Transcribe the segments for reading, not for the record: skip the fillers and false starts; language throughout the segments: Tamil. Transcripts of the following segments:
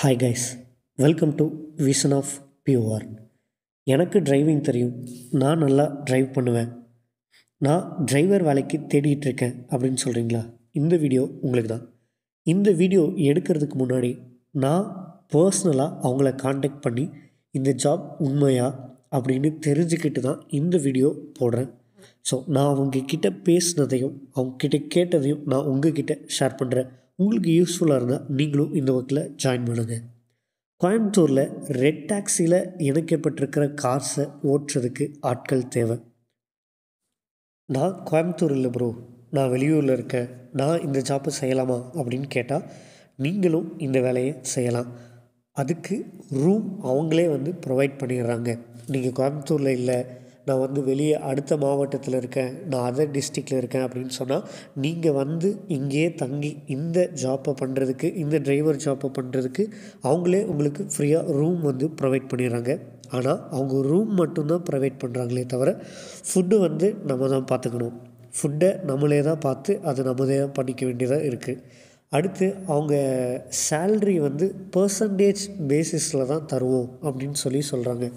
Hi guys, welcome to vision of pure. எனக்கு டிரைவிங் தெரியும், நான் நல்லா டிரைவ் பண்ணுவேன், நான் டிரைவர் வேலைக்கு தேடிட்டு இருக்கேன் அப்படின்னு சொல்கிறீங்களா? இந்த வீடியோ உங்களுக்கு தான். இந்த வீடியோ எடுக்கிறதுக்கு முன்னாடி நான் பர்சனலாக அவங்கள காண்டாக்ட் பண்ணி இந்த ஜாப் உண்மையா அப்படின்னு தெரிஞ்சுக்கிட்டு தான் இந்த வீடியோ போடுறேன். ஸோ நான் அவங்கக்கிட்ட பேசினதையும் அவங்கக்கிட்ட கேட்டதையும் நான் உங்ககிட்ட ஷேர் பண்ணுறேன். உங்களுக்கு யூஸ்ஃபுல்லாக இருந்தால் நீங்களும் இந்த ஒர்க்கில் ஜாயின் பண்ணுங்கள். கோயம்புத்தூரில் ரெட் டாக்ஸியில் இணைக்கப்பட்டிருக்கிற கார்ஸை ஓட்டுறதுக்கு ஆட்கள் தேவை. நான் கோயம்புத்தூர் இல்லை ப்ரோ, நான் வெளியூரில் இருக்கேன், நான் இந்த ஜாப்பை செய்யலாமா அப்படின்னு கேட்டால் நீங்களும் இந்த வேலையை செய்யலாம். அதுக்கு ரூம் அவங்களே ப்ரொவைட் பண்ணிடுறாங்க. நீங்கள் கோயம்புத்தூரில் இல்லை, நான் வெளியே அடுத்த மாவட்டத்தில் இருக்கேன், நான் அதர் டிஸ்ட்ரிக்டில் இருக்கேன் அப்படின்னு சொன்னால் நீங்கள் இங்கேயே தங்கி இந்த ஜாப்பை பண்ணுறதுக்கு, இந்த டிரைவர் ஜாப்பை பண்ணுறதுக்கு அவங்களே உங்களுக்கு ஃப்ரீயாக ரூம் ப்ரொவைட் பண்ணிடுறாங்க. ஆனால் அவங்க ரூம் மட்டும்தான் ப்ரொவைட் பண்ணுறாங்களே தவிர ஃபுட்டு நம்ம தான் பார்த்துக்கணும். ஃபுட்டை நம்மளே தான் பார்த்து அதை நம்மளே தான் பண்ணிக்க வேண்டியதாக இருக்குது. அடுத்து அவங்க சேல்ரி பர்சன்டேஜ் பேசிஸில் தான் தருவோம் அப்படின்னு சொல்கிறாங்க.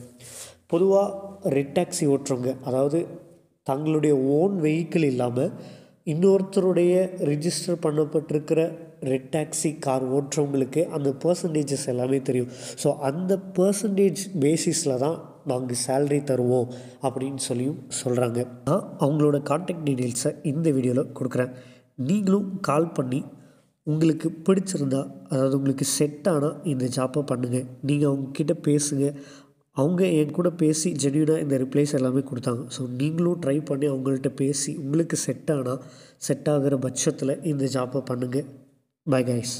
பொதுவாக ரெட் டாக்ஸி ஓட்டுறவங்க, அதாவது தங்களுடைய ஓன் வெஹிக்கிள் இல்லாமல் இன்னொருத்தருடைய ரிஜிஸ்டர் பண்ணப்பட்டிருக்கிற ரெட் டாக்ஸி கார் ஓட்டுறவங்களுக்கு அந்த பர்சன்டேஜஸ் எல்லாமே தெரியும். ஸோ அந்த பர்சன்டேஜ் பேசிஸில் தான் நாங்கள் சேல்ரி தருவோம் அப்படின்னு சொல்கிறாங்க. நான் அவங்களோட கான்டாக்ட் டீட்டெயில்ஸை இந்த வீடியோவில் கொடுக்குறேன். நீங்களும் கால் பண்ணி உங்களுக்கு பிடிச்சிருந்தா, அதாவது உங்களுக்கு செட் ஆனால் இந்த ஜாப்பை பண்ணுங்கள். நீங்கள் அவங்கக்கிட்ட பேசுங்க. அவங்க என் கூட பேசி ஜென்யூனாக இந்த ரிப்ளைஸ் எல்லாமே கொடுத்தாங்க. ஸோ நீங்களும் ட்ரை பண்ணி அவங்கள்ட்ட பேசி உங்களுக்கு செட் ஆகிற பட்சத்தில் இந்த ஜாப்பை பண்ணுங்கள். Bye guys.